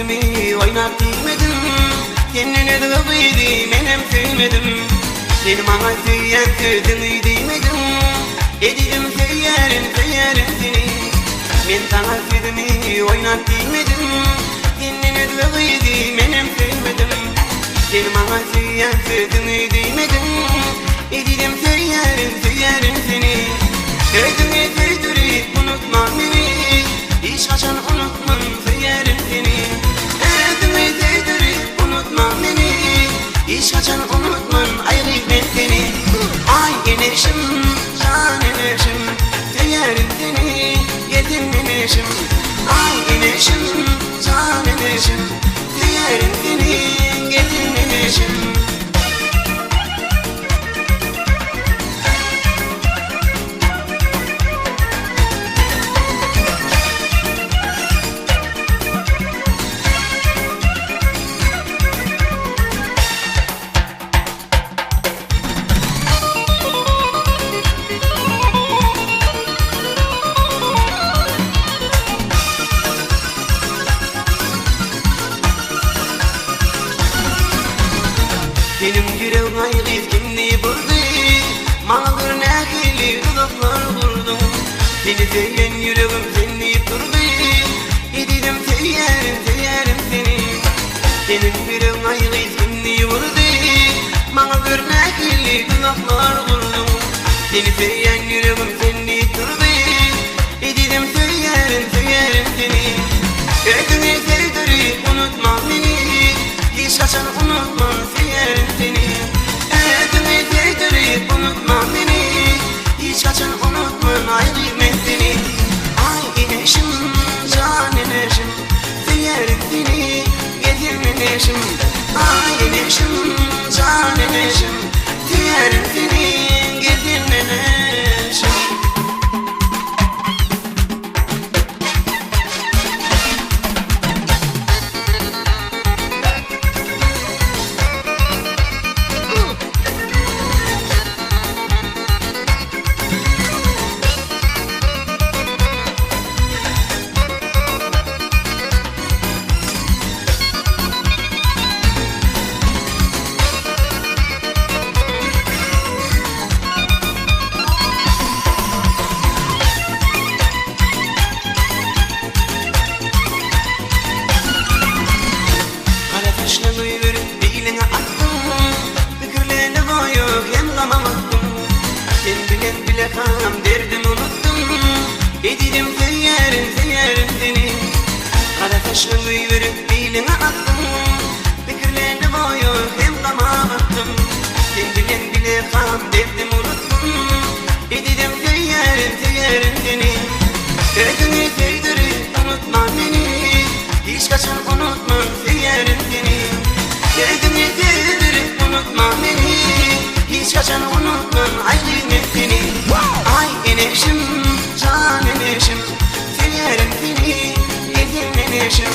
affedimi oynap değmedim. Kendine dağıydı menem sevmedim. Benim bana söyleyen sözümü değmedim. Edilim söylerim seni. Ben sana sözümü oynap değmedim. Kendine dağıydı menem sevmedim. Benim bana söyleyen sözümü değmedim. Edilim söylerim seni. Sözümü söydürüp unutma beni. Hiç kaçan unutmam söylerim seni. Sözümü söydürüp unutma beni. Hiç kaçan unutmam ayrı ben seni. Ay güneşim, can güneşim, söylerim seni. Yedim güneşim. Ay güneşim, can güneşim, söylerim seni. Yedim güneşim. Benim yüreğim ayrı kimliği vurdu. Mağdur nekili dudaklar vurdum. Seni söyleyen yüreğim seni durdu. Edilim söylerim seni. Benim yüreğim ayrı kimliği vurdu. Mağdur nekili dudaklar vurdum. Seni söyleyen yüreğim seni durdu. Edilim söylerim seni. Sözümü sevdirip unutma beni. Hiç kaçan unutmam söylerim seni. Sözümü sevdirip unutma beni. Hiç kaçan unutmam ayrı ben seni. Ay güneşim, can güneşim, söylerim seni. Yedim güneşim. Ay güneşim, can güneşim, söylerim seni. Yedim güneşim. Taşla duyuverip beline attım. Fikirlerine koyup hem kamamattım. Sen bilen bile kam derdim unuttum. Edilim söylerim seni. Kara taşla duyuverip beline attım. Fikirlerine koyup hem kamamattım. Sen bilen bile kam derdim unuttum. Edilim söylerim seni. Sözümü söydürüp unutma beni. Hiç kaçan unutmam söylerim seni. Sözümü söydürüp unutma beni. Hiç kaçan unutmam ayrı ben seni. Ay güneşim, can güneşim, söylerim seni. Yedim güneşim.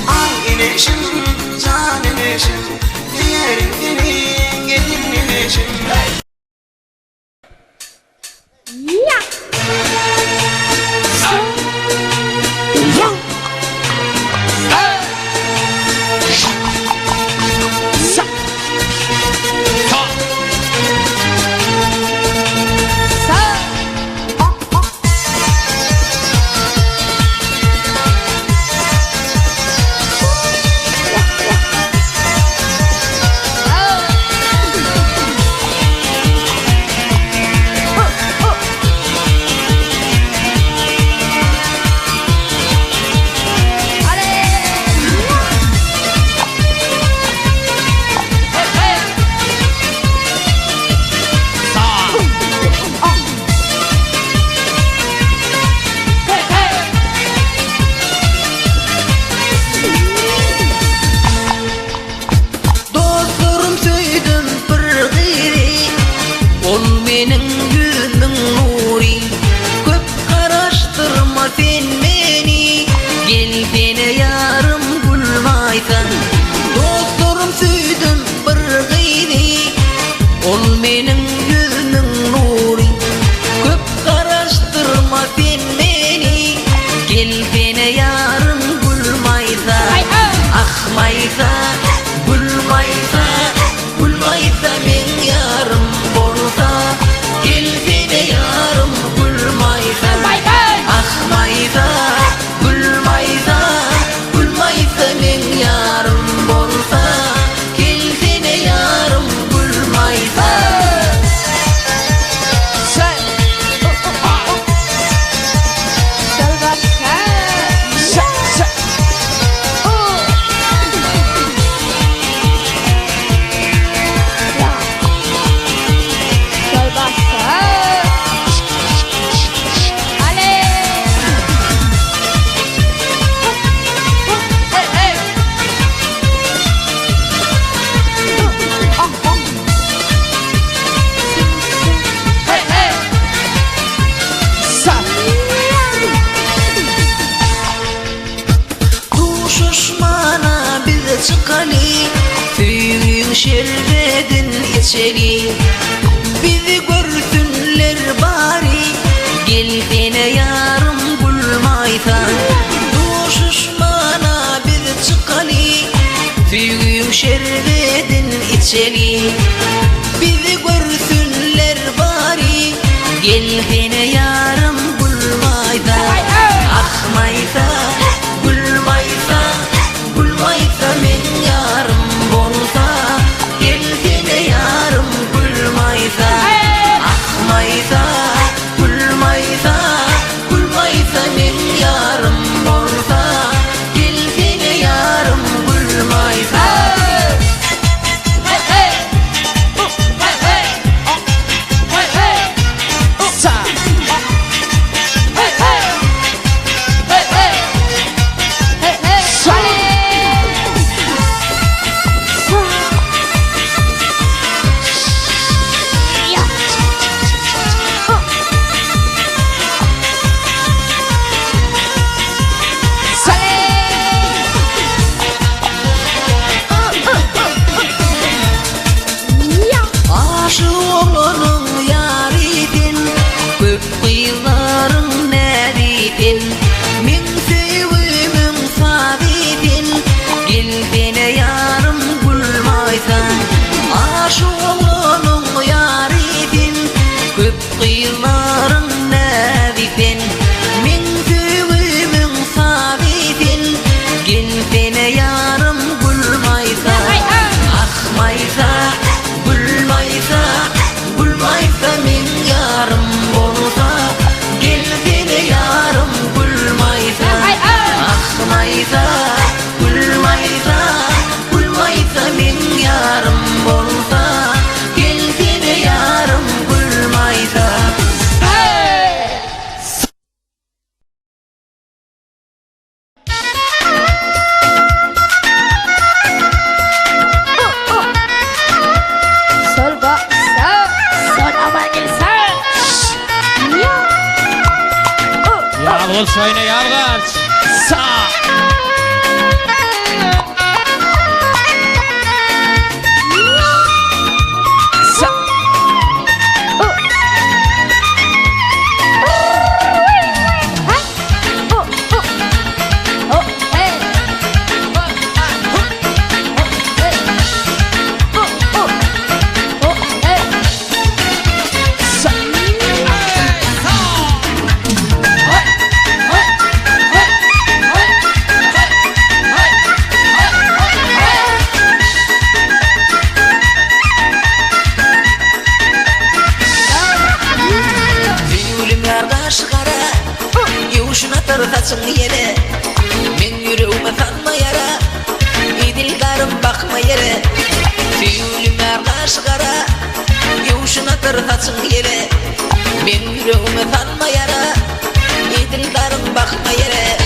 Ay güneşim, can güneşim, söylerim seni. Yedim güneşim. Akmaysa, gulmaysa, gulmaysa men yarım bolsa, gelsene yarım gulmaysa. Akmaysa, gulmaysa, gulmaysa men yarım bolsa, gelsene yarım gulmaysa. Şuşmana bize çıkali, suyun şerbedin içeri. Bizi görsünler bari, gelsene yarım gulmaysa. Şuşmana bize çıkali, suyun şerbedin içeri. Bizi görsünler bari, gelsene yarım gulmaysa. Akmaysa, gulmaysa, gulmaysa men yarım bolsa, gelsene yarım gulmaysa. Akmaysa, gulmaysa, gulmaysa men yarım bolsa, gelsene yarım gulmaysa. Aşık olanın yarıydın, köp kıyıların nereydin? Min sevimin sabidin, gelsene yarım gulmaysa. Aşık olanın yarıydın, köp kıyıların nereydin? Min sevimin sabidin, gelsene yarım gulmaysa. Akmaysa, gulmaysa, gulmaysa men yarım bolsa, gelsene yarım gulmaysa. Akmaysa, gulmaysa, gulmaysa men yarım bolsa, gelsene yarım gulmaysa. Yağmur soyuna yalgaç. Sağ. Tartasın yere, men yüreğime sanma yara, idilgarım bakma yere. Tüyülüme kaşgara, yuşuna tartasın yere, men yüreğime sanma yara, idilgarım bakma yere.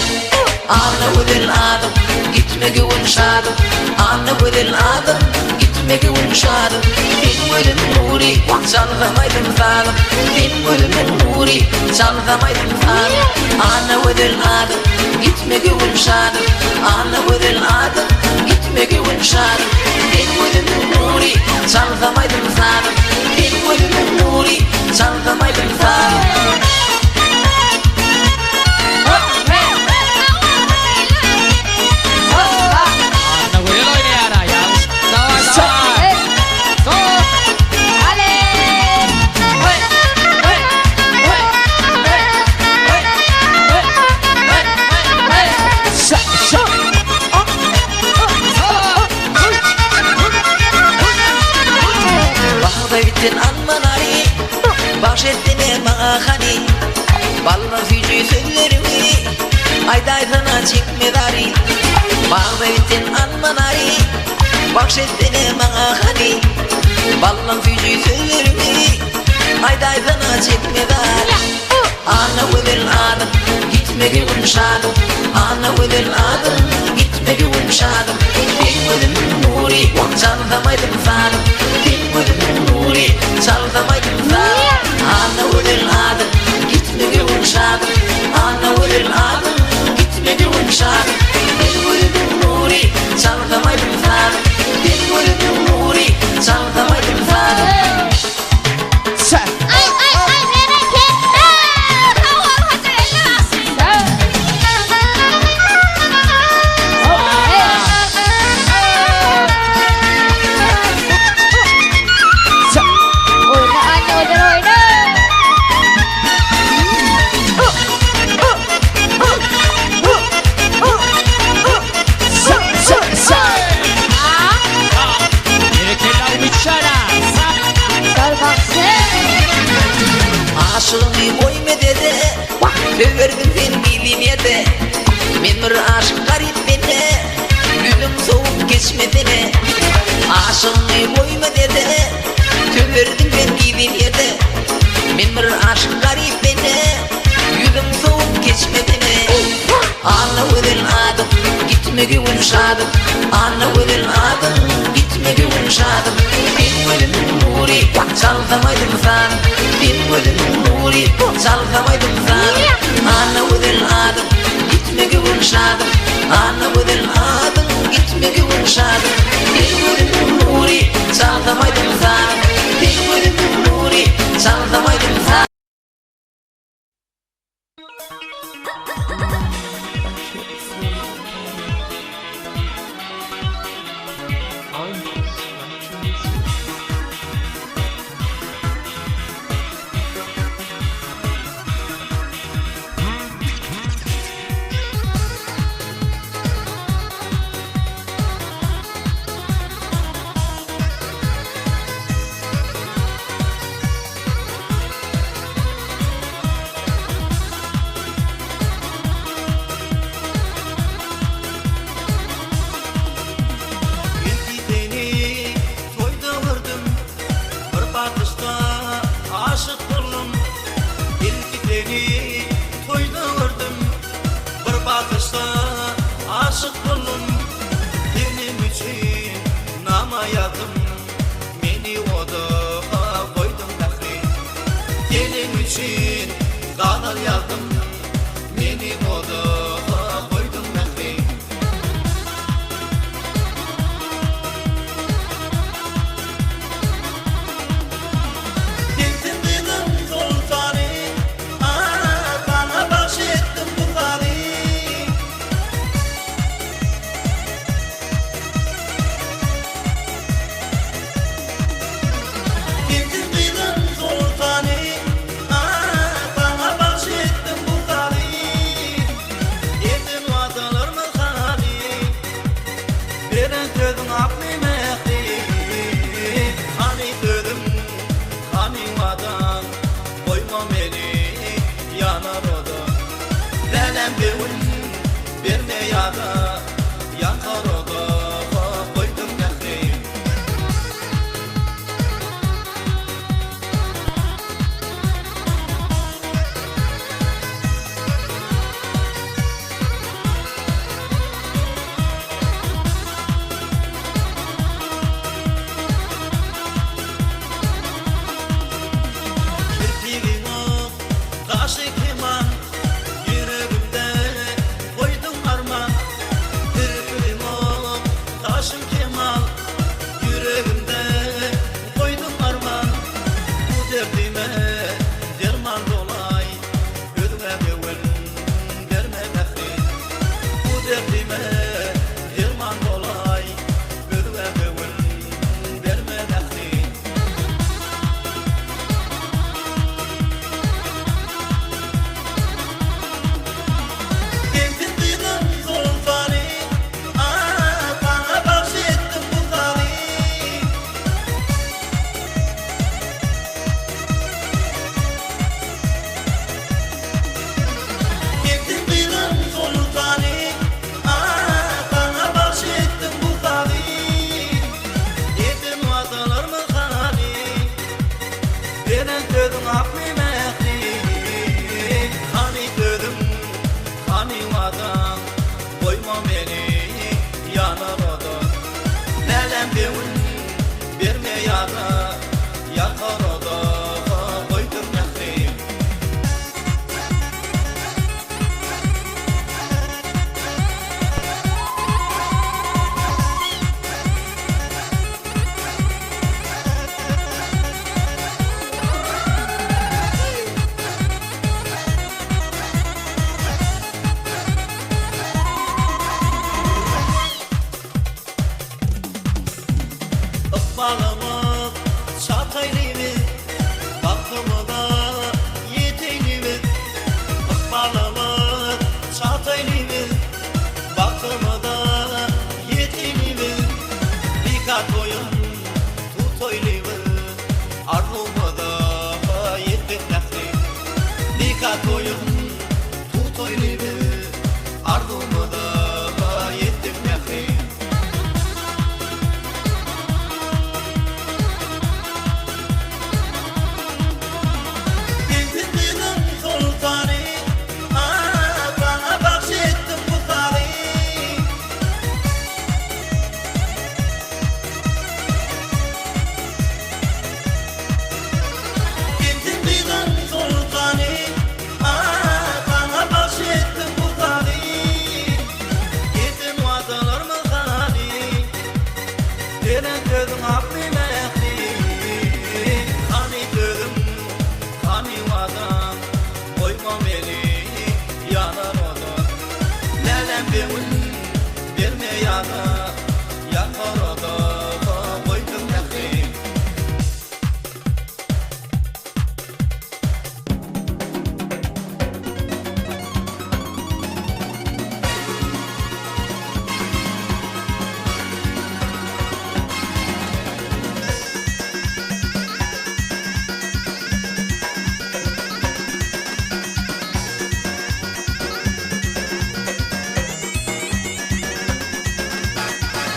Anna güzel adım, gitme güvün şadım. Anna güzel adım, gitme güvün şadım. Din gülüm nuri, çalzamaydım zalim. Din gülüm nuri, çalzamaydım zalim. Anna güzel adım, gitme güvün şadım. Anna güzel adım, gitme güvün şadım. Din gülüm nuri, çalzamaydım zalim. Din gülüm nuri, çalzamaydım zalim. beytin anmanari bahşettine mahani balma fücü sözlerimi ayday sana çekmedari bağ beytin anmanari bahşettine mahani balma fücü sözlerimi ayday sana çekmedari ana wedel adam gitme gülüm şadım ana wedel adam gitme gülüm şadım bilmedim nuri çaldamaydım zalim bilmedim nuri çaldamaydım zalim ana wedel adam gitme gülüm şadım ana wedel adam gitme gülüm şadım bilmedim nuri çaldamaydım zalim bilmedim nuri çaldamaydım zalim Sen aşığımı koyma dede Söverdim sen bilinede Men bir aşık garip bende Gülüm soğuk geçmedene Aşığımı koyma dede Söverdim ben bilinede Men bir aşık garip bende Gülüm soğuk geçmedene Ana wedel adım gitme gülüm şadım Ana wedel adım gitme gülüm şadım Bilmedim nuri çaldamaydım zalim bilmedim nuri çaldamaydım zalim ana wedel adım gitme gülüm şadım ana wedel adım gitme gülüm şadım bilmedim nuri çaldamaydım zalim bilmedim nuri çaldamaydım zalim Senen gözün akbilekli Hani gözüm, hani vadan Koyma beni yanar odan Lelem benim verme yana Yakar odan koydum yakın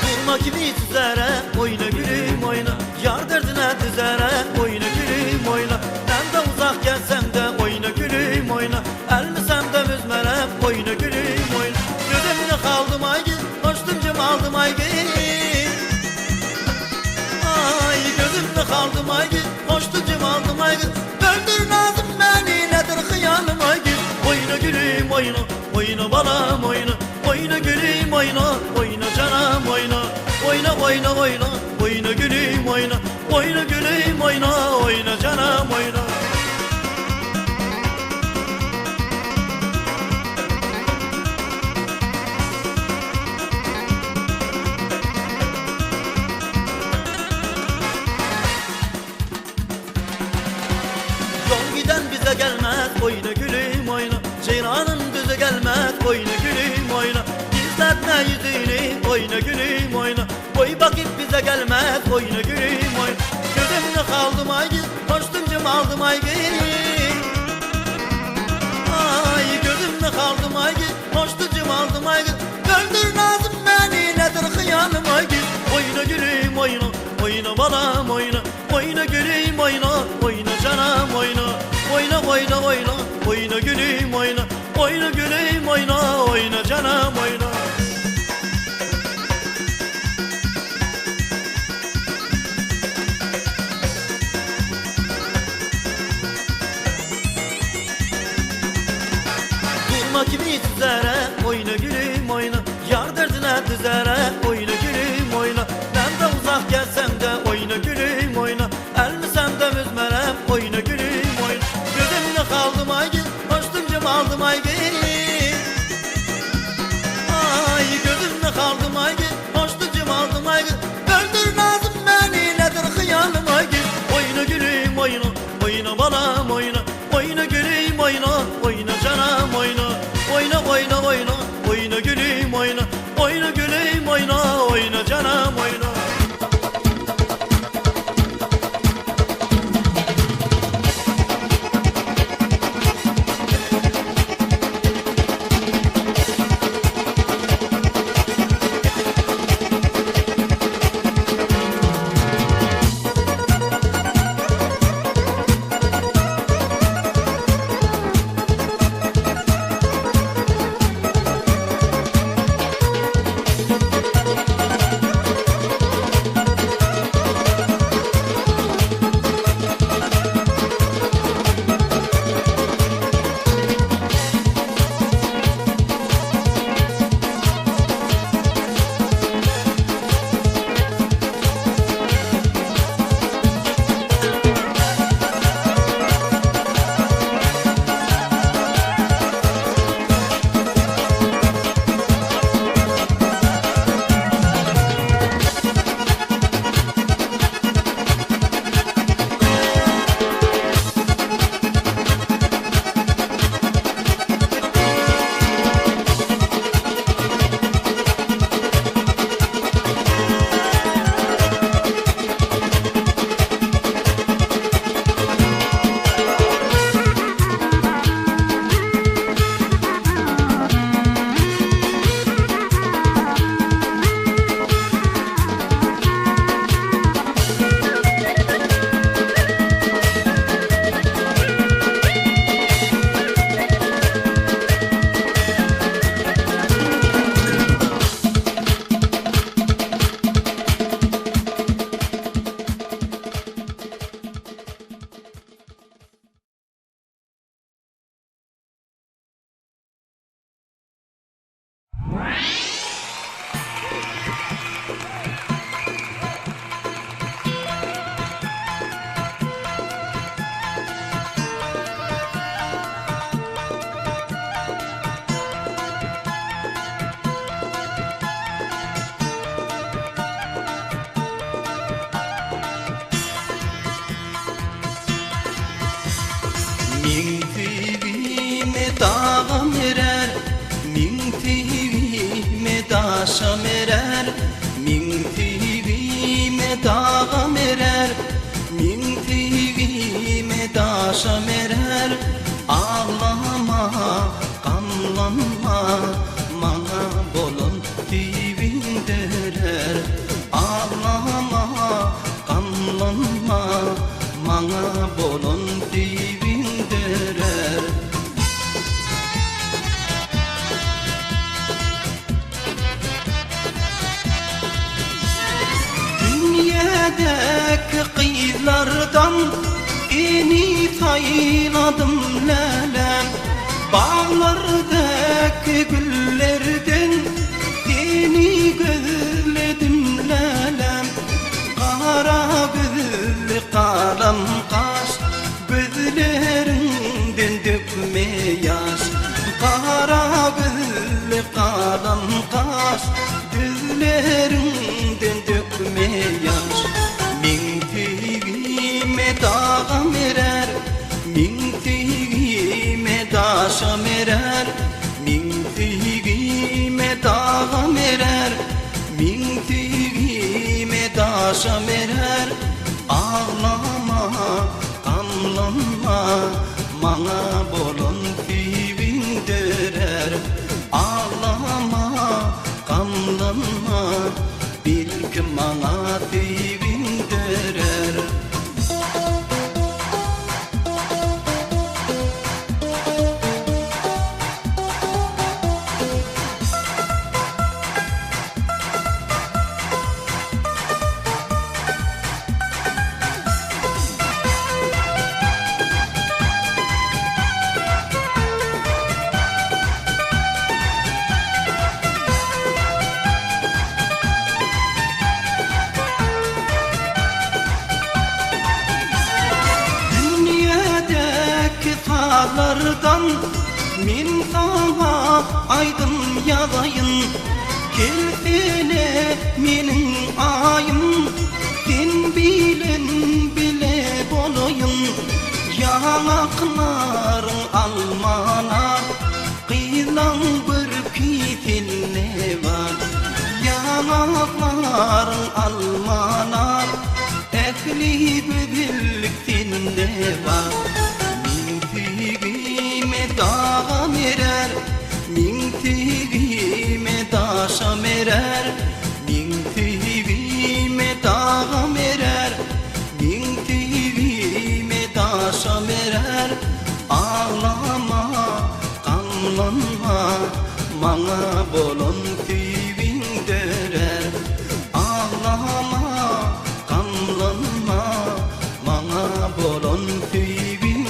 Durma gibi tüzere oyna gülüm oyna Yar derdine düzere oyna gülüm oyna Ben de uzak gelsem de oyna gülüm oyna Elmisem de müzmerem oyna gülüm oyna Gözümle kaldım ay gül Hoştumcum aldım ay gül Ay gözümle kaldım ay gül Hoştumcum aldım ay gül Öldür nazım beni nedir hıyanım ay gül Oyna gülüm oyna Oyna balam oyna Oyna gülüm oyna Oyna canım oyna Oyna oyna oyna Oyna gülüm oyna Oyna gülüm oyna Oyna canım oyna Yol giden bize gelmez oyna gülüm oyna Ceyranın düzü gelmez oyna gülüm oyna Gizletme yüzünü oyna gülüm oyna Oy bakıp bize gelmez oyna gülüm oyna Gözümle kaldım ay gül Hoştumcum aldım ay gül Ay gözümle kaldım ay gül Hoştumcum aldım ay gül Öldür nazım beni nedir hıyanım ay gül Oyna gülüm oyna Oyna balam oyna Oyna gülüm oyna Oyna canım oyna Oyna oyna oyna Oyna gülüm oyna Oyna gülüm oyna Oyna canım oyna Durma kimi tüzere oyna gülüm oyna Yar derdine düzere oyna gülüm oyna Ben de uzak gelsem de oyna gülüm oyna Elmisem de müzmerem oyna gülüm oyna Gözümle kaldım ay gül Hoştumcum aldım ay gül Ay gözümle kaldım ay gül Hoştumcum aldım ay gül Öldür nazım beni nedir hıyanım ay gül Oyna gülüm oyna Oyna balam oyna Oyna gülüm oyna Oyna canım oyna Oyna oyna oyna Oyna gülüm oyna Oyna gülüm oyna derer. Ağlama, gamlanma, mana bolon dibin derer. Dünyadaki kıyılardan eni sayladım lelem. Bağlardaki güllerden seni gözledim lelem. Kara gözlü kalem kaş, gözlerinden dökme yaş. Kara gözlü kalem kaş, gözlerinden dökme yaş. Min tigime dağım erer, min tigime daşam erer, min tigime dağım erer, min tigime daşam erer. Ağlama, gamlanma, mana bolon dibin derer. Ağlama, gamlanma, bil ki mana dibin derer. Dağlardan min sana aydın yalayın. Gelsene minin ayım, sen bilen bile bolayın. Yanakların almana, kıyılan bir pitille var. Yanakların almana, ekli büdülük seninle var. Dağım erer, min tigime daşam erer, min tigime dağım erer, min tigime daşam erer. Ağlama, gamlanma, mana bolon dibin derer. Ağlama, gamlanma, mana bolon dibin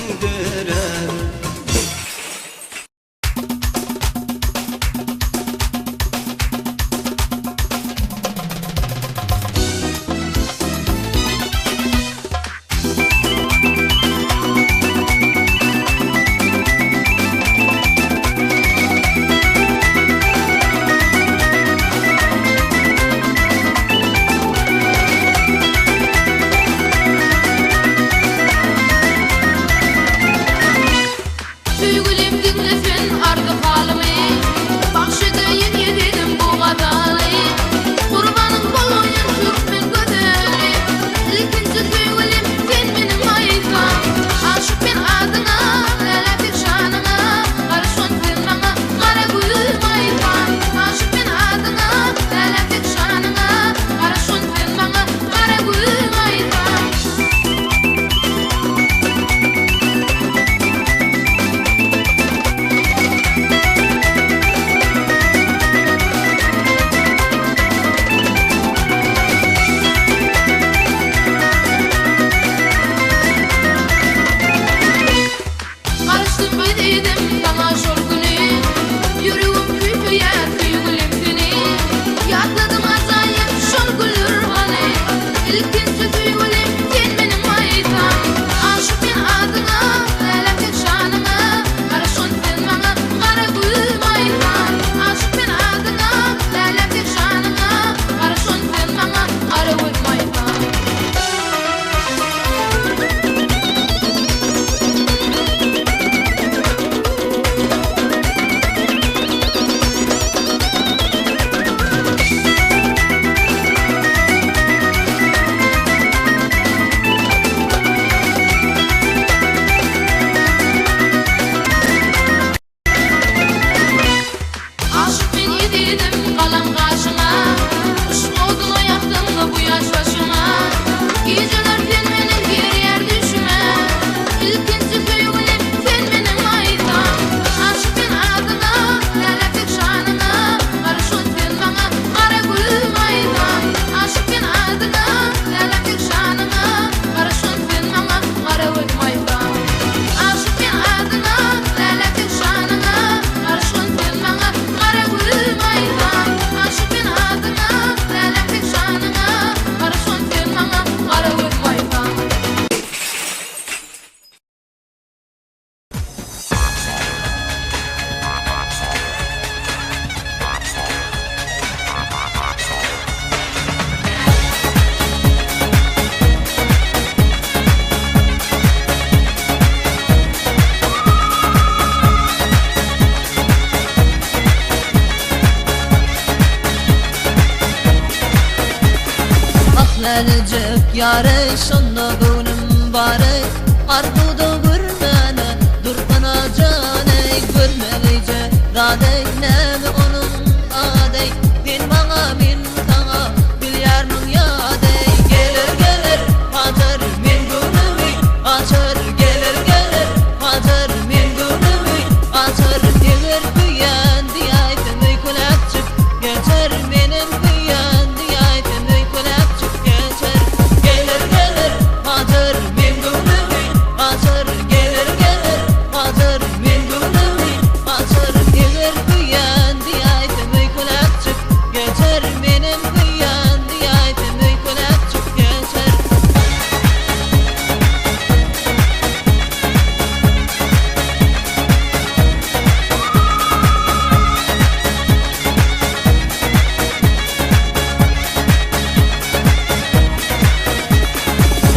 Gelecek yare şonda gönlüm bare Arkuda görmene durpana cane Görmelice radey nemi onun adey Din bana min sana bilyarmın yadey Gelir gelir hacer min gönlümü açar Gelir gelir hacer min gönlümü açar Gelir büyen diyaydım uykulak çık geçer Benim büyen diyaydım uykulak çık geçer Gelir gelir hacer min gönlümü açar Gelir gelir hacer min gönlümü açar Gelir büyen diyaydım uykulak çık geçer Benim büyen diyaydım uykulak çık geçer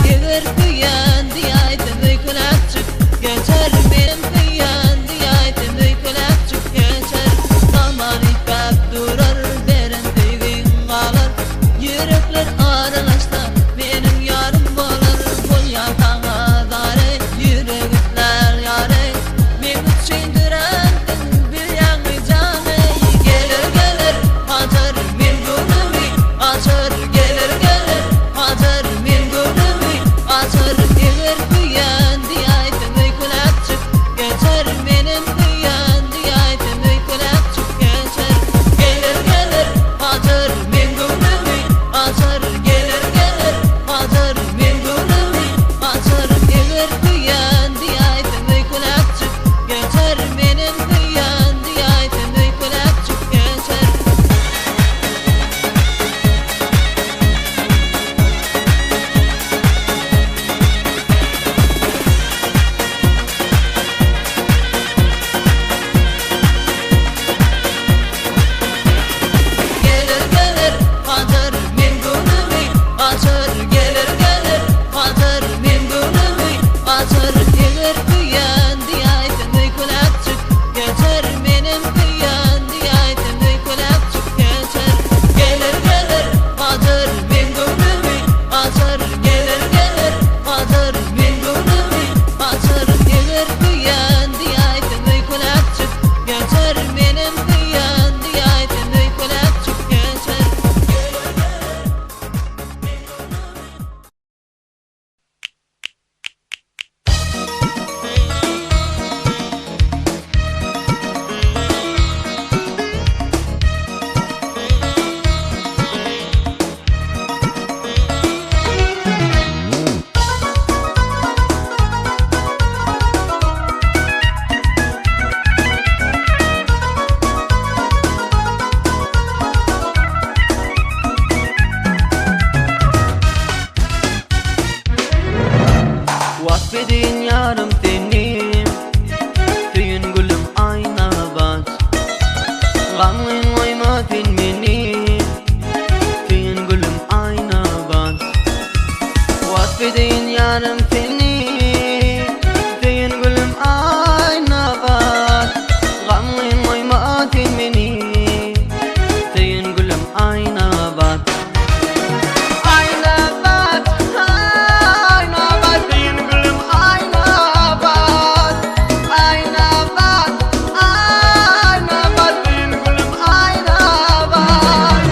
Gelir büyen diyaydım uykulak çık geçer Benim büyen diyaydım uykulak çık geçer Zaman ipek durar beren tüyün kalır Yürekler aralaşta benim yarım bolar Bol yatağına dare yürekler yare Mevcut şeydürendin bir yanı cane Gelir gelir hacer min gönlümü açar Gelir gelir hacer min gönlümü açar Gelir büyen diyaydım uykulak çık geçer Benim büyen diyaydım uykulak çık geçer Gelir gelir hacer min gönlümü açar Gelir gelir hacer min gönlümü açar Gelir büyen diyaydım uykulak çık geçer Benim büyen diyaydım uykulak çık geçer Gelir gelir hacer min gönlümü açar Gelir gelir hacer min gönlümü açar Gelir büyen diyaydım uykulak çık geçer Benim büyen diyaydım uykulak çık geçer Gelir gelir hacer min gönlümü açar Gelir gelir hacer min gönlümü açar Gelir büyen diyaydım uykulak çık geçer Benim büyen diyaydım uykulak çık geçer Vakfedin yarım tenim Tüyün gülüm ayna bas Gamlın oymadın beni Tüyün gülüm ayna bas Vakfedin yarım tenim Tüyün gülüm ayna bas Gamlın oymadın beni Tüyün gülüm ayna bas Ayna bas, ayna bas, tüyün gülüm ayna bas Ayna bas, ayna bas, tüyün gülüm ayna bas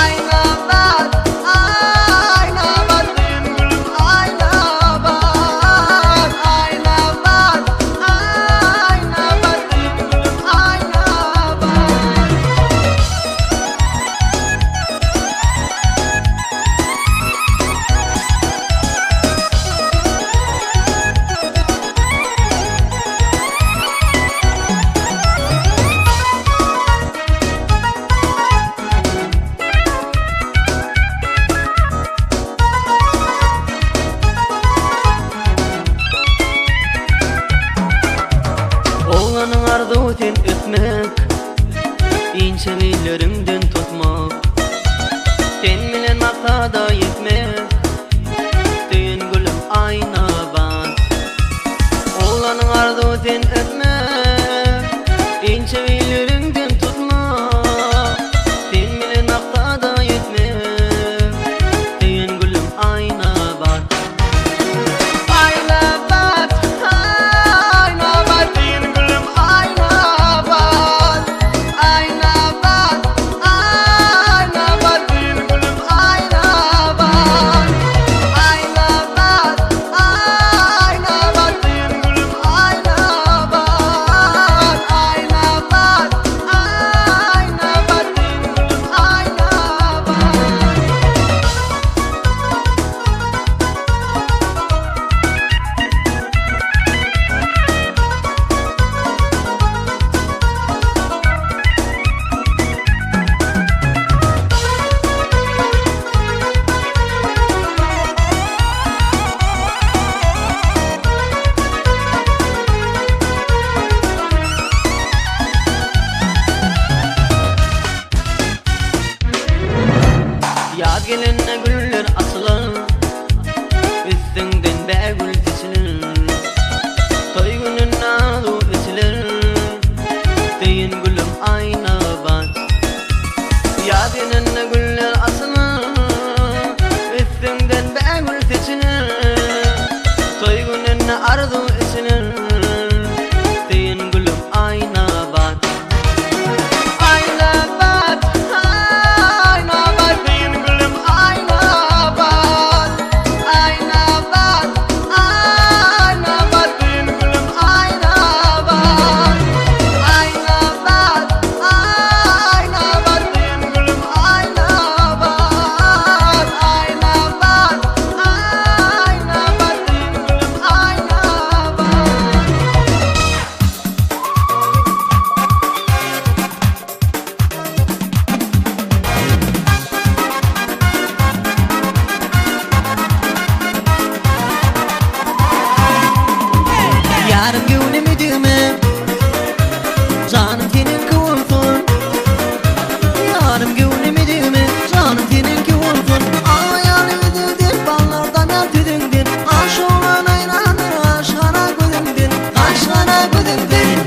Ayna bas, ayna bas, tüyün gülüm ayna bas Ayna bas, ayna bas, tüyün gülüm ayna bas Oğlanın ardı öten ötmek İnçelilerimden tutmak Sen bilen maktada yetmek Tüyün gülüm ayna bas Oğlanın ardı öten ötmek İnçelilerimden tutmak Sen bilen maktada yetmek Tüyün gülüm gelinne güller asılar üstünden begül içilir toy günün nalu içilir deyin gülüm ayna bak ya gelinne güller asılar üstünden begül içilir toy günün arzu içilir deyin gülüm ayna bak ayna bak ayna bak deyin gülüm ayna bak ayna bak ayna bak deyin gülüm ayna bak ayna bak ayna bak deyin gülüm ayna bak ayna bak ayna bak deyin gülüm ayna bak yarım günümü düğme canım senin kıvılsın yarım günümü düğme canım senin kıvılsın ayağını dil ballardan el tüdündün aş olan aynanır aşkana gözündün aşkana gözündün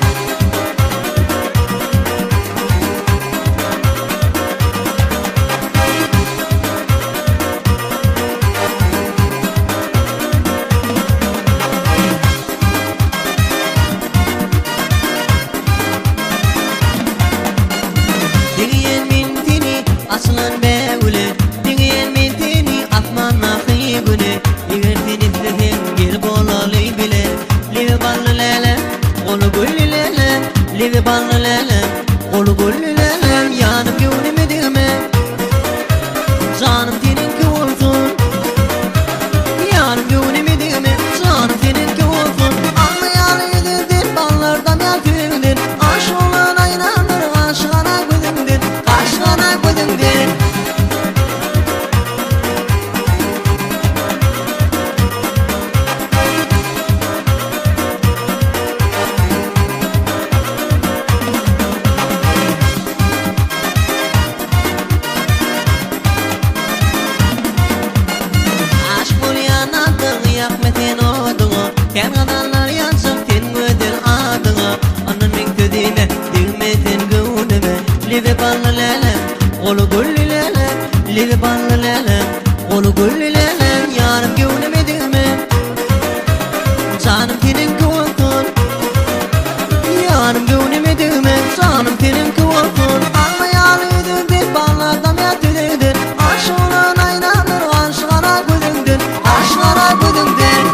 Diyen mintini aslan beule Diyen mintini atmanna khigune Igertin izlehen gel bolali bile Live ballı lele Olu gulli lele Live ballı lele Olu gulli lele Yanım günümü düğme Canım seninki olsun Yanım günümü düğme Canım seninki olsun Anlayalı dil ballardan yal tüyüldür Aş olan aynanır aşkana gözündür aşkana gözündür aşk bulyanadın yakmetin odunu Ken kadar yansın ten gödür adını Onun mektedine dilmetin gönlüme Live ballı lele Olu gulli lele Live ballı lele Olu gulli lele Yarım gönlüme düğme Canım senin kıvılsın Yarım gönlüme düğme Canım senin kıvılsın Anlayalıdır dil ballardan yat tüdüdür Aş olan aynanır aşkana gözündür aşkana gözündür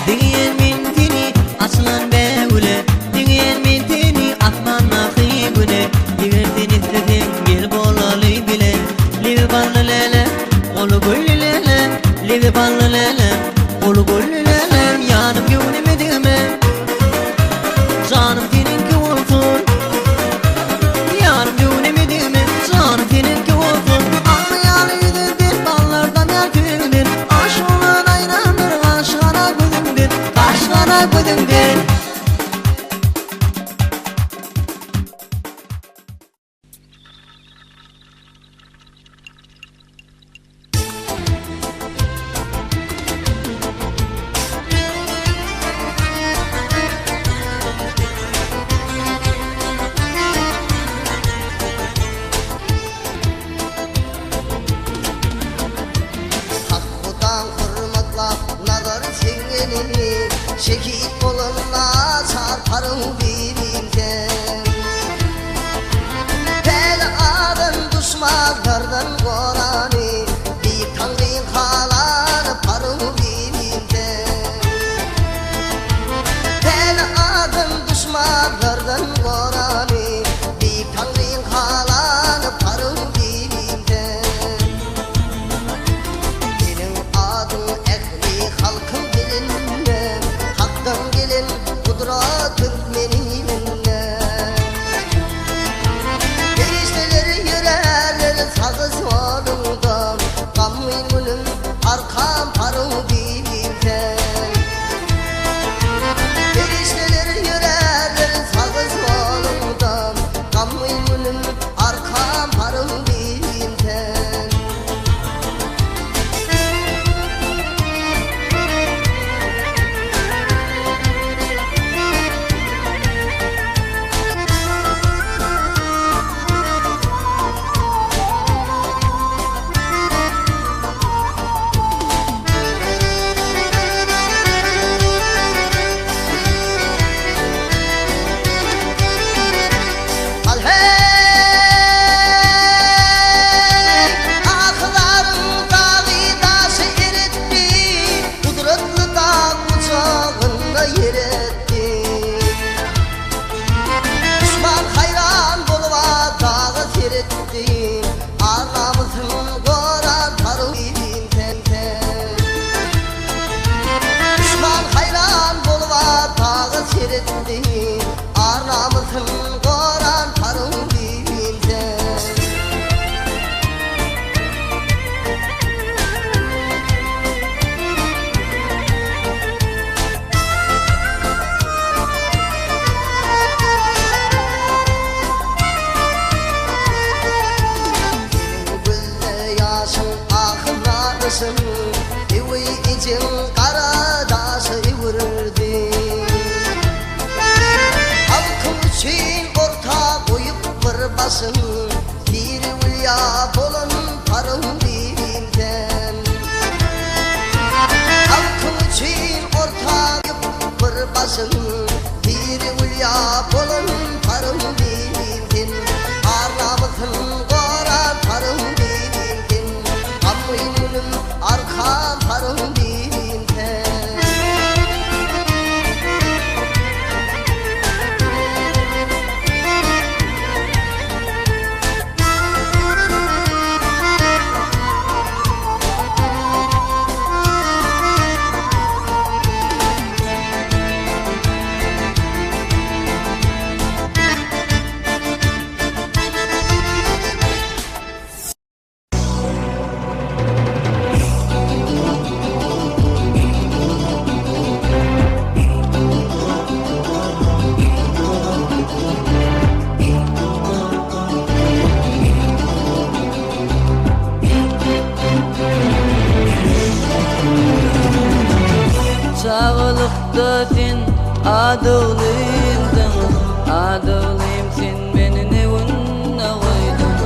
Diyen mintini aslan beule Diyen mintini atmanna khigune Igertin izlehen gel bolali bile Live ballı lele Olu gulli lele Live ballı lele Olu gulli lele Yanım günümü düğme Canım seninki olsun Yarım günümü düğme Canım seninki olsun Anlayalı dil ballardan yal tüyüldür Aş olan aynanır aşkana gözündür aşkana gözündür Hakkudan hürmetla nazar çengelini Şehit olunla çarparım birimden Pel adın düşmanlardan korani Bir tanrıyın halanı parım birimden Pel adın düşmanlardan korani Bir tanrıyın halanı parım birimden Senin adın ehli halkın dilinle Hak'tan gelin kudra Türkmeniyle Perişteleri yürerler arkam parıl bilten Erişteler yürerler sağız yolundan Gamıyımın arkam parıl bilten Al hey Aklarım dağı taşı eritti Kudretli dağ kucağında yer etti Düşman hayran boluva dağı seyretti Anamızın koran tarı ten ten Düşman hayran boluva dağı seyretti Anamızın koran tarı ten Gözde yaşın akınlarısın Evi için karadaşı vururdu Halkım için orta koyup bir basın Bir ulya bolun parın bilden Halkım için orta koyup bir basın Bir ulya bolun parın bilden Arnavut'un koran parın bilden Amıyımın arkam parın bilden Sağlıkta sen adılıydım Adılıyım sen beni nevunna koydun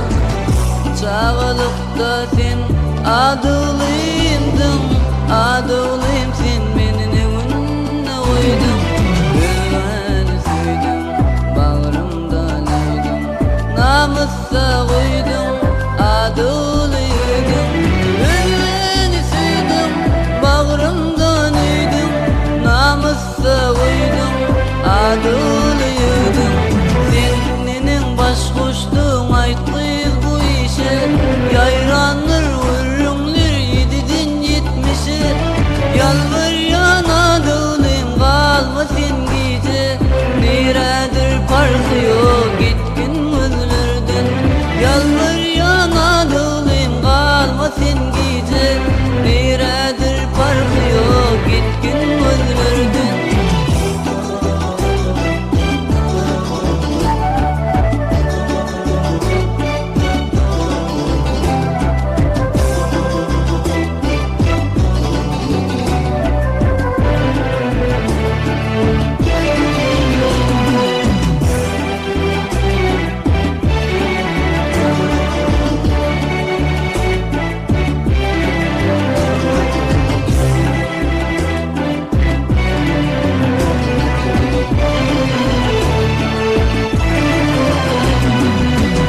Sağlıkta sen adılıydım Adılıyım sen beni nevunna koydun Güveni süydüm bağrımdan aydın Namussa koydum adılıydım Güveni süydüm bağrımdan aydın Namussa koydum adılıydım Senin baş koştuğun aytlıyız bu işe Yayranlar vurrunlar yedidin yetmişe Yalvar yan adılıyım kalma sen gece Neredir farkı yok gitkin gözlerden Yalvar yan adılıyım kalma sen gece Neredir farkı yok gitkin gözlerden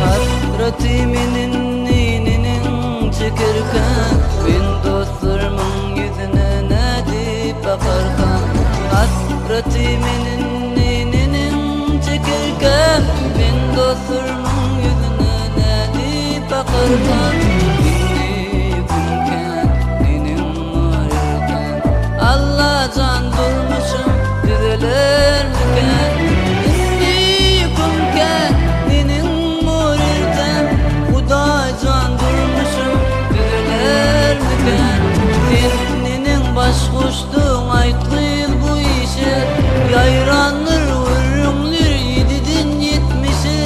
Hasretimin nininin çekirken Ben dostlarımın yüzüne ne deyip bakarken Hasretimin nininin çekirken Ben dostlarımın yüzüne ne deyip bakarken Ninni yıkınken, ninin ağrırken Allah can durmuşum düzelir miken Ninni yıkınken, ninin can durmuşum düzelir miken başkoştuň aýtdyl bu işe ýaýranlar örüňler ýedidin ýetmişi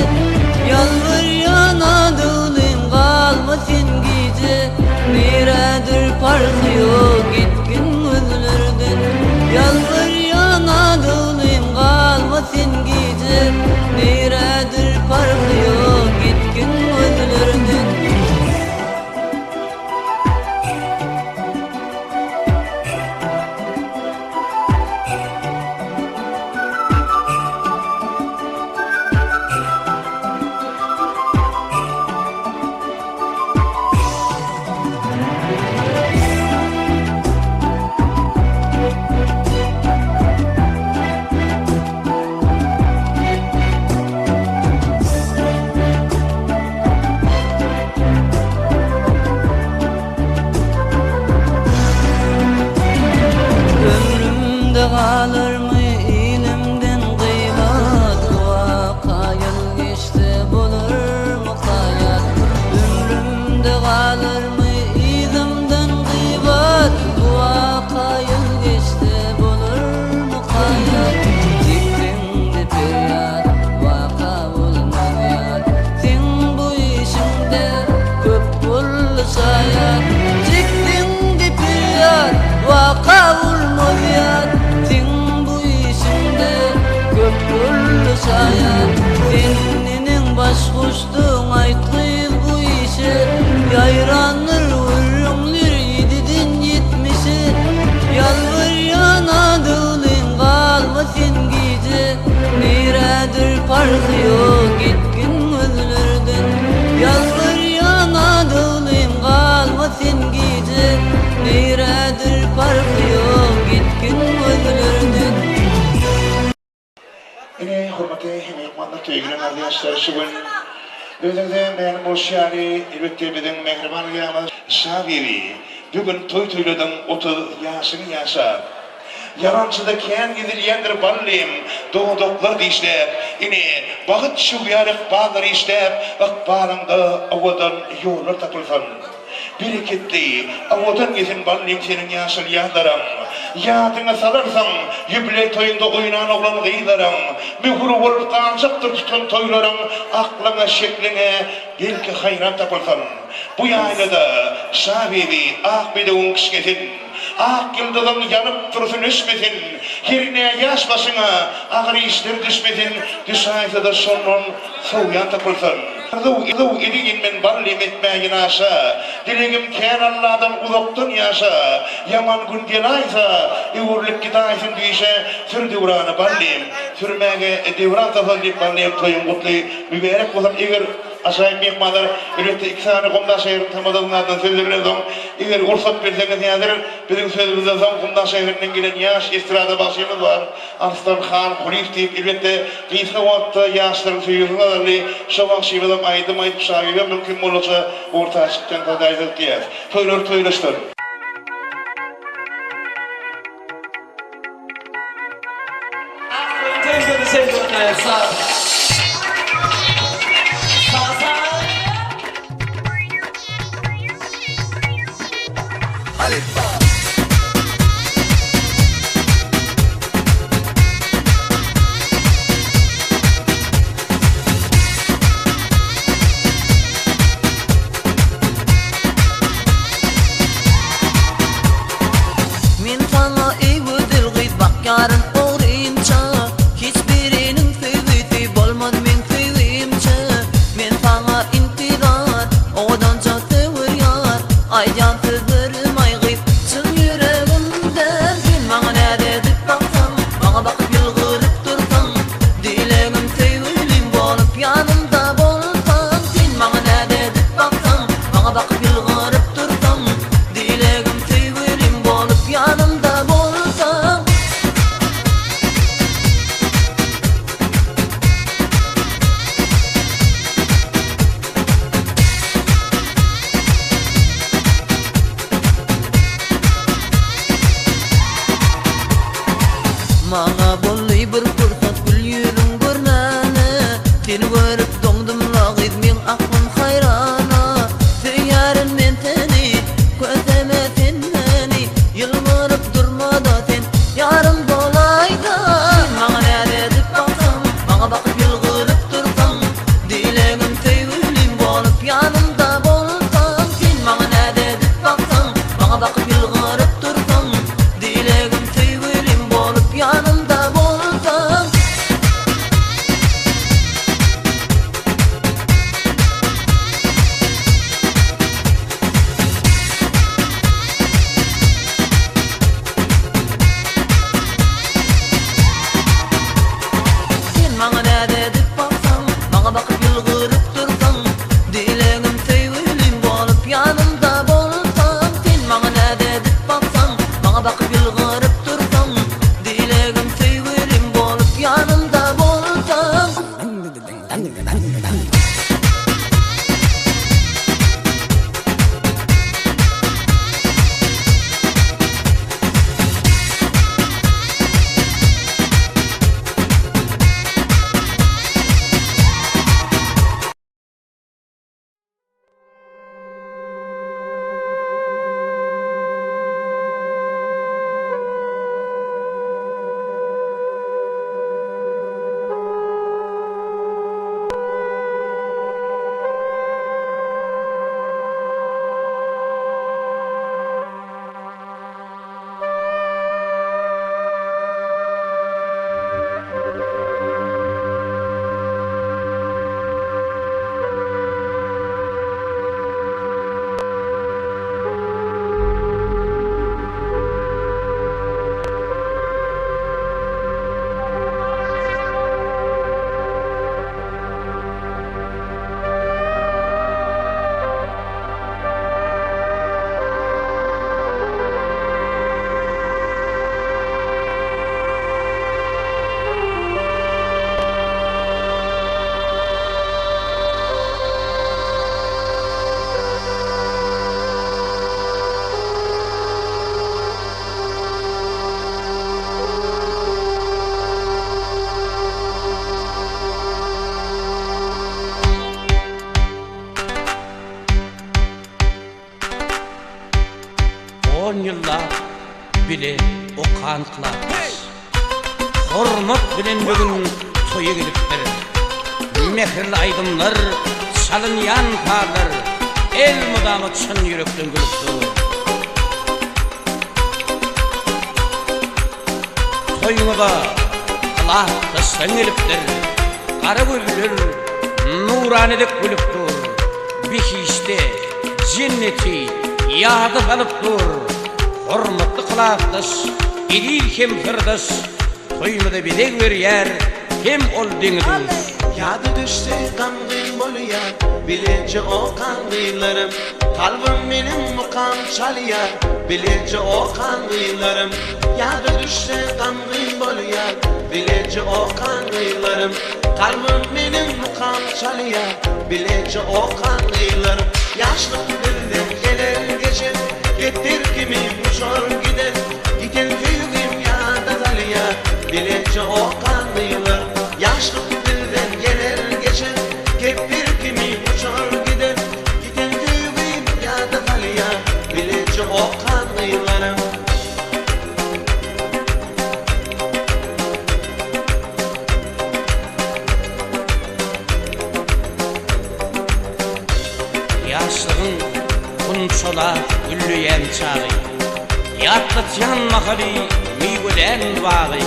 ýalvar ýanadyň galma sen gije neredir farky ýok gitgin gözlerden ýalvar ýanadyň galma sen gije neredir farky ýok gitgin gözlerden. Ömrümde kalırmı ilimden kıymat vakayıl geçti bulur mu hayat Ömrümde kalırmı ilimden kıymat vakayıl geçti bulur mu hayat Diktimdi feryat vaka olmayan sen bu işimde köp bullu sayat Diktimdi feryat vaka olmayan sen bu işimde köp bullu sayat Senin başkoştuň aýtdyl bu işe ýaýranlar örüňler ýedidin ýetmişi ýalvar ýanadyň galma sen gije neredir farky ýok gitgin gözlerden ýalvar ýanadyň galma sen gije neredir farky ýok gitgin gözlerden. Yine hürmetli mehmanlar tüyülen arkadaşlar şu gün özünde benim hoş yani elbette bizim mehriban yağımız Şabibi bugün toyladım 30 yaşını yaşar Yalancıda kendi gidilendir ballim doğduklar dişler yine bağıt şu yarık bağları işler akbarında avadan yollar takılsan bereketli avadan gezin ballim senin yaşıl yağlarım Yadına salarsan yüble toyunda oynan oğlan gıylarım Mühürü olup tanışıktır tutun toylarım Aklına şekline belki hayran tapılsan Bu yaylada Şabibi akbedeğin kişkesin Ak yıldızın yanıp dursun üsmesin Yerine yaş başına ağır işler düşmesin Düşaysa da sonun soğuyan tapılsan Yılı ediyin men ballim etmeyin aşa Dilegim ken Allah'dan uzaktın yaşa Yaman gün gelaysa Yuvurluk gidaysın diyişe Sür devranı ballim Sürmege devran tafallim ballim Toyun kutlu mübarek olsam eğer aşağı mehmanlar Ürette ikisani kumda şehrin tamadığınlardan sözlerine eğer ursat verseniz yadır bizim sözümüzde son kumda şehrinden gelen yaş istirada başımız var Arslan Khan, Hulif deyip elbette kıyıska vatta yaşların suyuzuna darlı şovak şivadan aydım ayıp şahibe mümkün olursa orta açıktan tadaydık diye toylaştır. Min sana eýwedil gyz bakyaryn oğrynça hiç birinin sevgisi bolma bile o kanıtlardır. Hormat bilen bugün toya gelipdir. Mehirli aydınlar, çalınyan parlar, el mudamı çın yürekten gülüptür. Toyuna kılah kıssan gelipdir. Kara gülür, nuranedek gülüptür. Bihişte cenneti yadı kalıptır. Hormatlı kılaqdış, edil hem firdis. Toyuna bedek ver yer, hem ol denidir. Yadı düşse kangın boluyar, bilece o kangıylarım. Kalbim benim mukam çalıyar, bilece o kangıylarım. Yadı düşse kangın boluyar, bilece o kangıylarım. Kalbim benim mukam çalıyar, bilece o kangıylarım. Yaşlık birden gelir geçer, getir kimi uçar gider. Giden köyüm yada dalıyar, bilece o kangıylarım. Yaşlık birden gelir geçer, getir kimi uçar gider. Giden köyüm yada dalıyar, bilece o kangıylarım. Yaşlığın kunçola güllüyen çağı, yatlıtyan mahali miygulen bağı.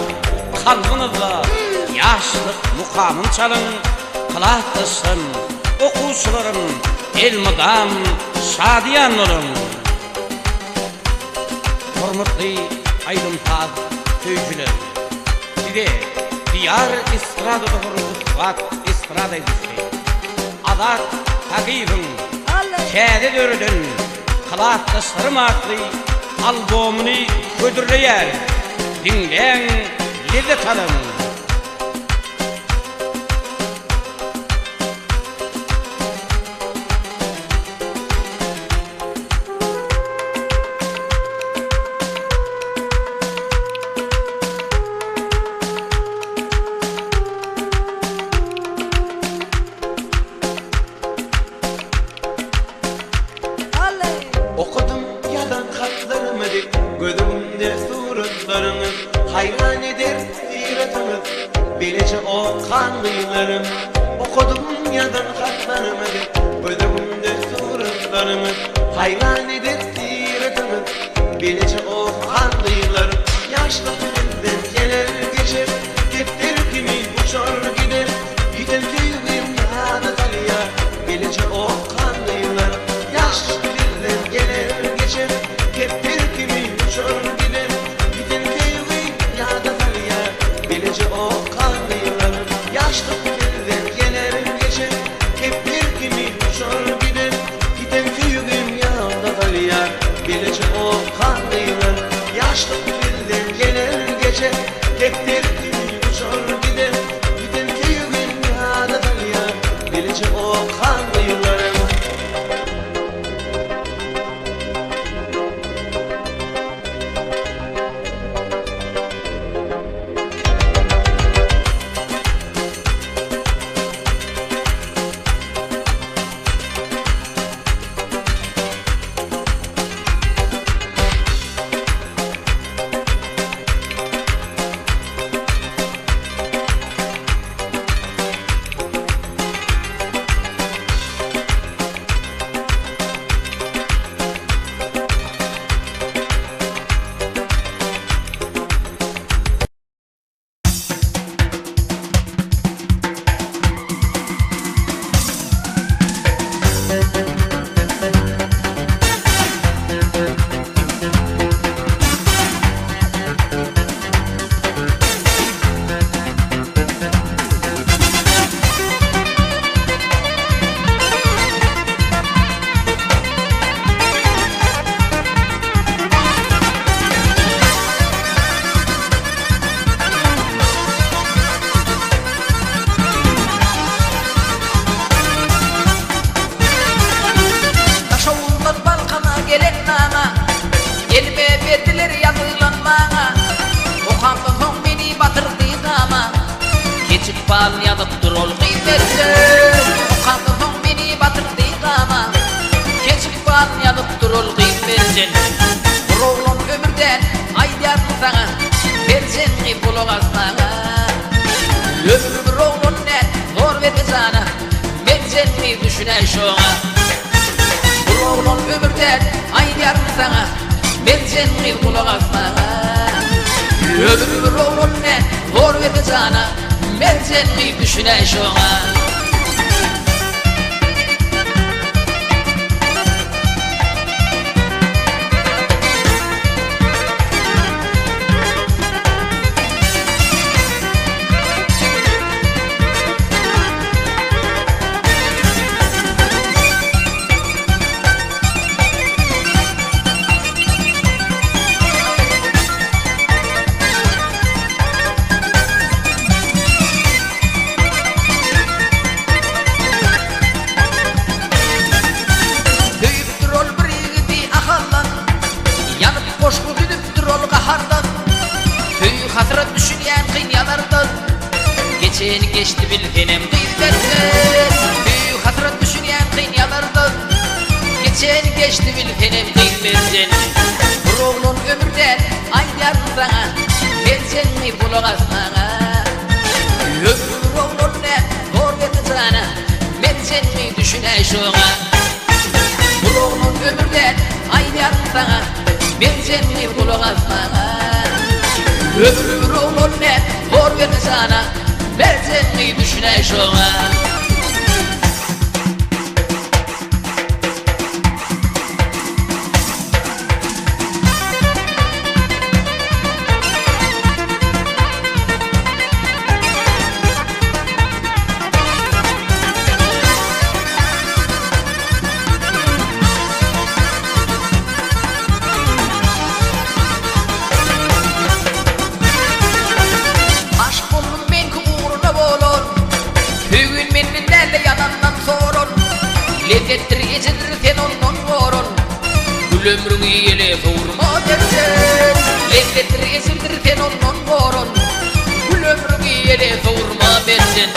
Kalbınızda yaşlık mukamın çalın, kılahtısın okusuların elmudam şadiyan olun. Hormatlı aydınpaz köycüler, size diyar istrada doğru ufak istrada edildi. Adak takibin kæde dördün, kılahtı sarım atlı albomunu ködürleyer. Dinlen lezzet alın. Okudum yadan hatlarımı, gözümde suratlarını. Hayran eder siretiniz, bilece o kangıylarım. Okudum yadan hatlarımı, gözümde suratlarını. Hayran eder siretiniz, bilece o kangıylarım. Yaşlı birden gelir geçer, getir kimi uçar gider. Giden köyüm yada dalıyar, bilece o kangıylarım. Yaşlı birden gelir geçer, getir kimi uçar gider. Giden köyüm yada dalıyar, bilece o kangıylarım. Yaşlı birden gelir geçer, getir kimi uçar gider. Giden köyüm yada dalıyar, bilece o kangıylarım. Yaşlı birden gelir geçer, getir kimi uçar gider. Giden köyüm yada dalıyar, bilece o kangıylarım. bal yazıp dur ol kıymetli. Kalkıfın beni batırdı ama keçik bal yazıp dur ol kıymetli. Bir oğlum ömürden ayda düşüne şoğa. Bu oğlun ömürden aydar sana, ben seni kulak asmağa. Ömür oğlun ne, hor verdi sana, ben seni düşüne şoğa. Hasret düşünen kıyyalardan geçeni geçti bilgenem kıymetler. Büyük hasret düşünen kıyyalardan geçeni geçti bilgenem kıymetler. Bu oğlun ömürden aydar sana, ben seni kulak asmağa. Ömür oğlun ne, hor verdi sana, ben seni düşüne şoğa. Bu oğlun ömürden aydar sana, ben seni kulak asmağa. Ömür oğlun ne, hor verdi sana, ben seni düşüne şoğa. Lezzettir geçidir sen ondan vorun, gül ömrünü yele vurma dersen. Lezzettir geçidir sen ondan vorun, gül ömrünü yele vurma dersen.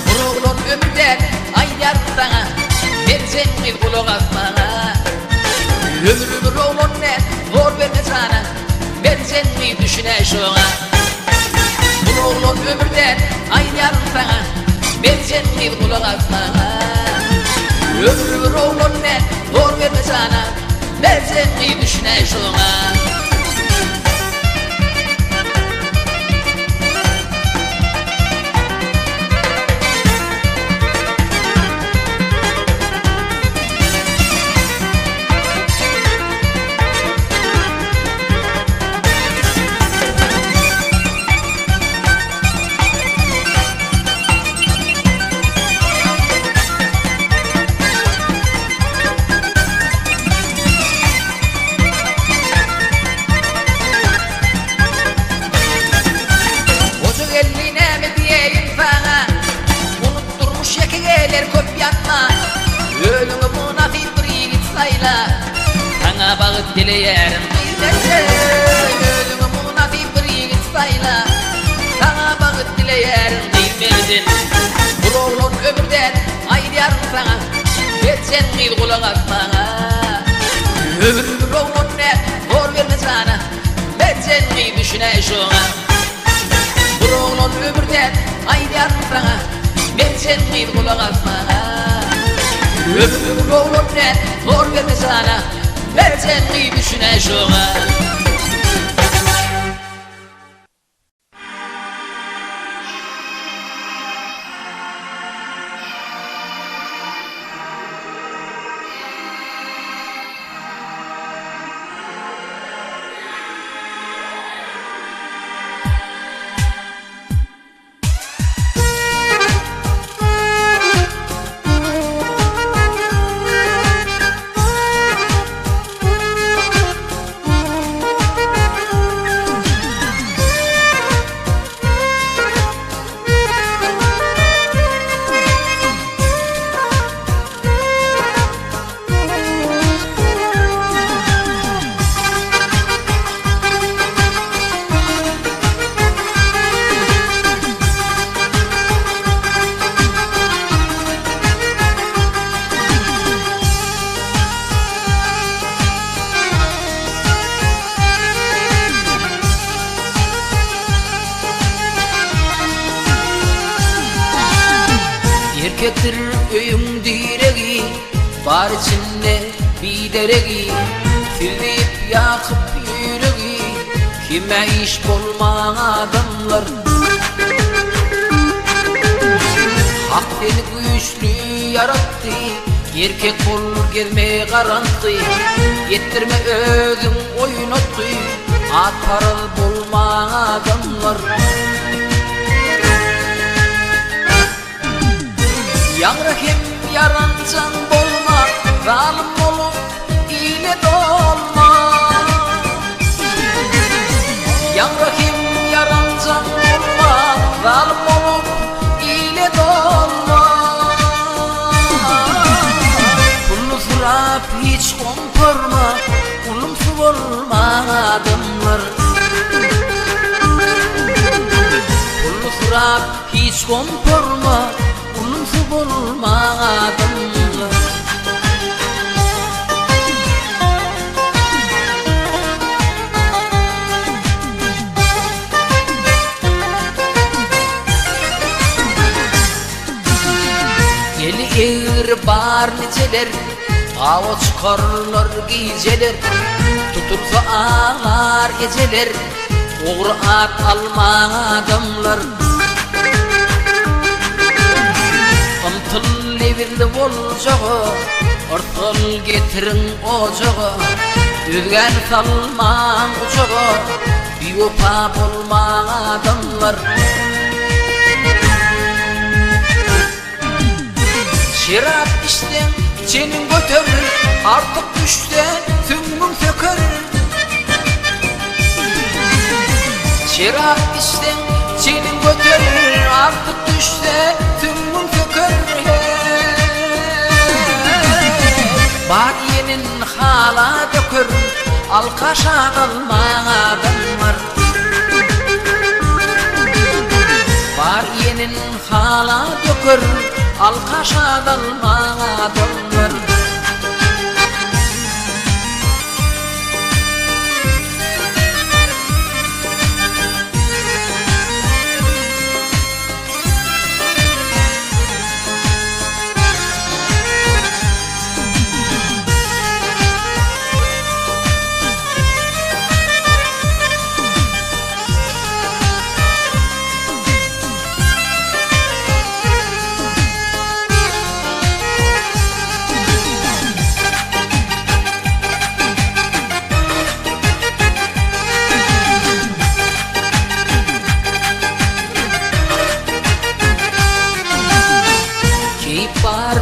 Bu oğlun ömürden aydar sana, ben seni kulak asmağa. Ömür oğlun ne, hor verdi sana, ben seni düşüne şoğa. Bu oğlun ömürden aydar sana, ben seni kulak asmağa. Ömür oğlun ne, hor verdi sana, ben seni düşüne şoğa. Ölümü buna bir git sayla, sana bağıt dileyerim kıymetler. Ölümü buna bir git sayla, sana bağıt dileyerim kıymetler. Bu oğlun ömürden aydar sana, ben seni kulak asmağa. Ömür oğlun ne, hor verdi sana, ben seni düşüne şoğa. Bu oğlun ömürden aydar sana, ben seni kulak asmağa. Ömür oğlun ne, hor verdi sana, ben seni düşüne şoğa. Erkektir öyüm direği Bar içinde bir deregi, Firdip yakıp yüreği, Kime iş bulman adamlar. Hak beni güçlü yarattı, erkek olur gelme garanti. Yettirme özüm oyun attı, at paralı bulma adamlar. Yanrak hem yarancan bolma, zalim olup ile dolma. Yanrak hem yarancan bolma, zalim olup ile dolma. Kullu surap hiç komparma, kulumsu olma adamlar. Kullu surap hiç komparma, kulumsu olma adamlar. Eli eğir bar niceler, ava çıkarlar geceler. Tutursa ağlar geceler, oğru at alma adamlar. Amtıl levirli olacağı, ortal getirin ocağı. Özgen salman uçağı, bir opa bulma adamlar. Şirap içten çenin götürür, artık düşte tümün söker. Şirap içten çenin götürür, artık düşte tümün söker. Bak yenin hala dökür, alkaşa kalma adamlar. Var yenin hala dökür, alkaşa dalma adamlar.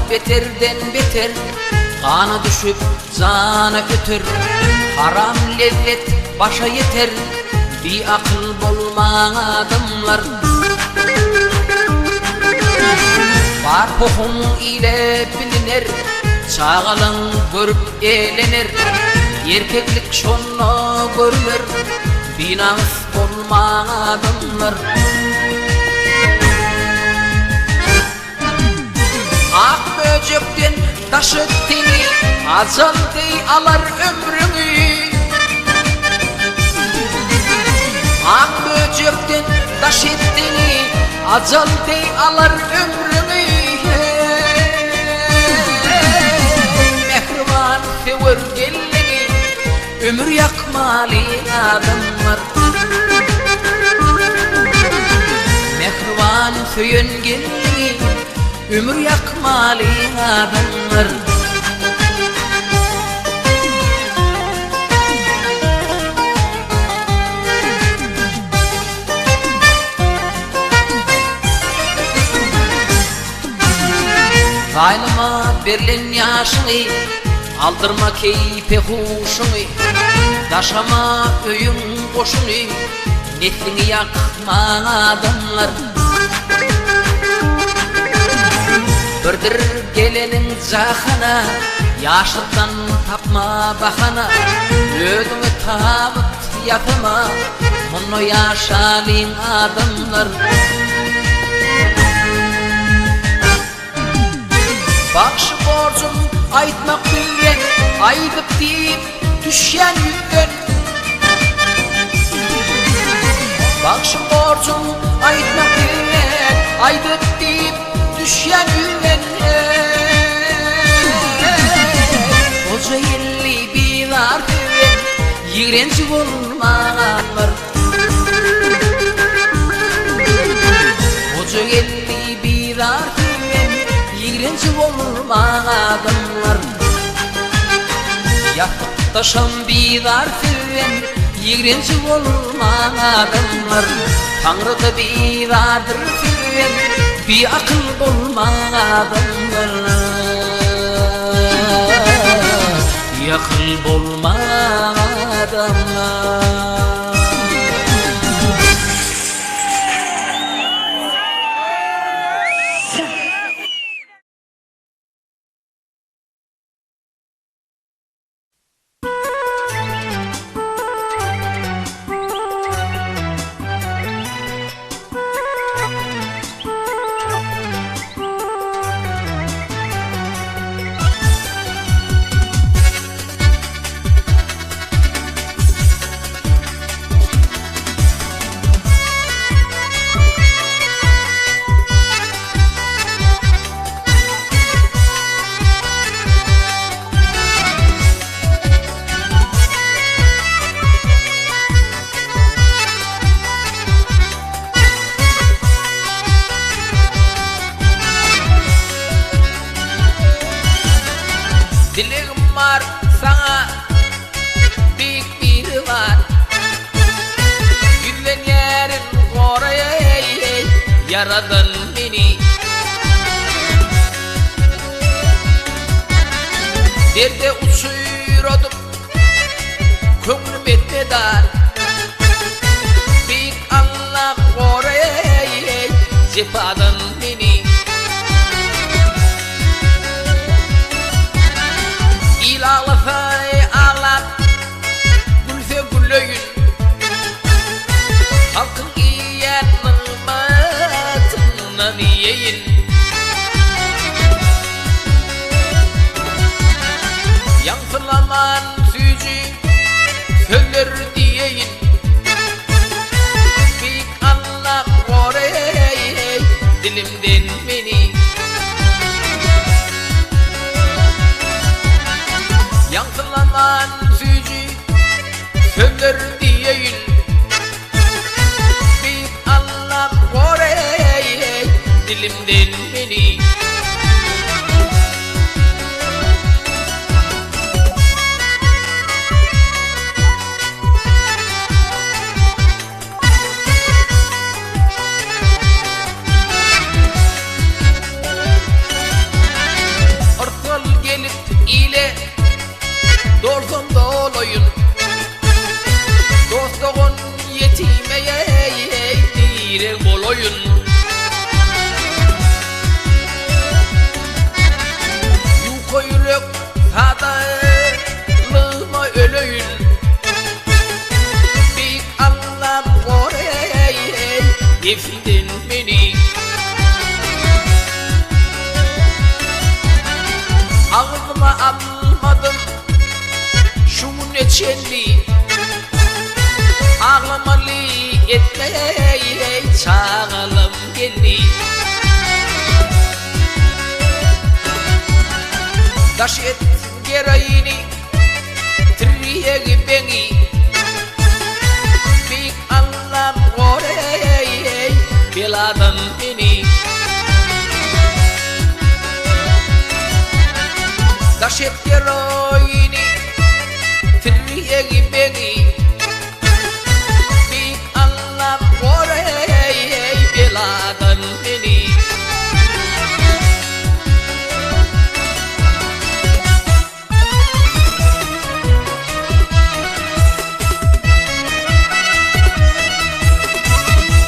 Beterden beter, kanı düşüp canı ötür. Haram lezzet başa yeter, bir akıl bulma adamlar. Var pohum ile bilinir, çağalın görüp eğlenir. Erkeklik şonla görünür, bir namus bulma adamlar. Ak böcekten taş ettiğini, azal dey alar ömrümü. Ak böcekten taş ettiğini, azal dey alar ömrümü. Mehriban sever gelini, ömür yakmalı adamlar. Mehriban söyün gelini, ömür yakmalı adamlar. Gaylama berlen yaşını, aldırma keyfe huşunu. Taşama öyün boşunu, netlini yakma adamlar. Birdir gelenin zahana, yaşlıktan tapma bahana. Ödümü tabıt yapma, bunu yaşalın adamlar. Bakşı borcum aytmak bilgen, aydıp deyip düşen yüzden. Bakşı borcum aytmak bilgen, aydıp deyip düşen yüzden. Yigrençi bolmaganlar Hoca geldi bir artımen Yigrençi bolmaganlar Yaktaşan bir artımen Yigrençi bolmaganlar Tanrı'da bir adır firen Bir akıl bolmaganlar Yakıl bolmaganlar Dileğim var sana büyük bir var Gülen yerin koruyay Yaradan beni Derde uçuyordum Köngülüm etme dar Büyük Allah koruyay Cepadan beni İlahlıfay ağlar Gülfe gülöyün Halkın iyen nılmatından yiyin Yankılaman sücü Söller diyeyin Büyük Allah korey Dilimden beni Yankılaman sücü Sönder diyeyin Büyük Allah korey Dilimden beni Ortal gelip ile Dolsun doloyun Dostluğun yetimeye direk boloyun Yuko yürek sadalığıma ölüyün Büyük Allah'ım korey Defildin beni Ağzıma almadım Şumun etşenli Ağlamalı etmeye çağalım geldi Taş et gereğini Triye beni Büyük Allah'ım korey Beladan beni Taş et gereğini Triye beni Büyük Allah'ım korey Beladan beni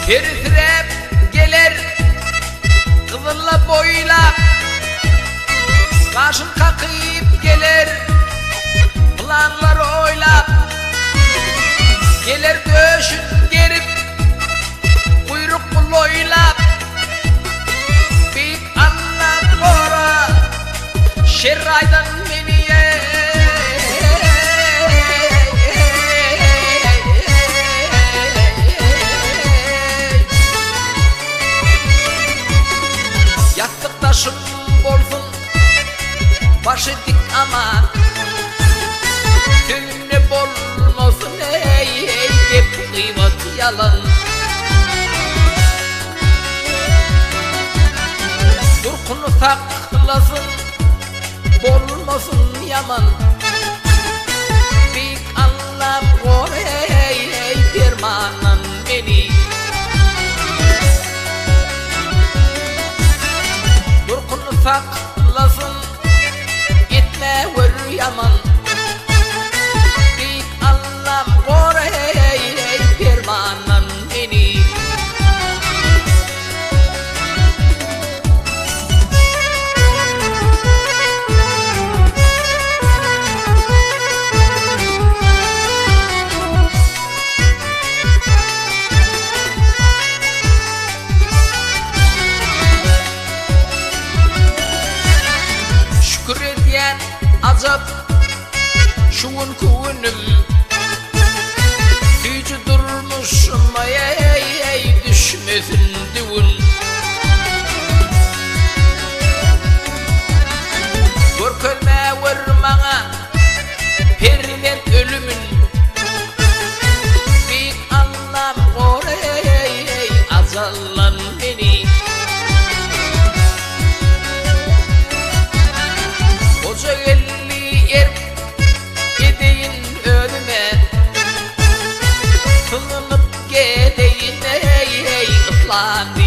Herifrep gelir Kıvırla boyla Karşım kakıyıp gelir Planlar oylap Gelir döşün gerip Kuyruk buloylap Büyük anlam kora Şerraydan beni Yattık taşım bolsun Başı dik aman Gönlümde bolmasın yalan. Durkunu saklasın, bolmasın yaman. Bir anlam gor ey dermanan beni. Durkunu saklasın, gitme vur yaman. Bir anlam gor ey dermanan beni. Şükür ediyen azap şuun kuunum. Gücü durmuşum ay düşmesin düğün. Görkölme vurmana perden ölümün. Bir anlam gor ey azallan beni. Koca elli er gideyin önüme. Kılınıp gideyin ey ıslan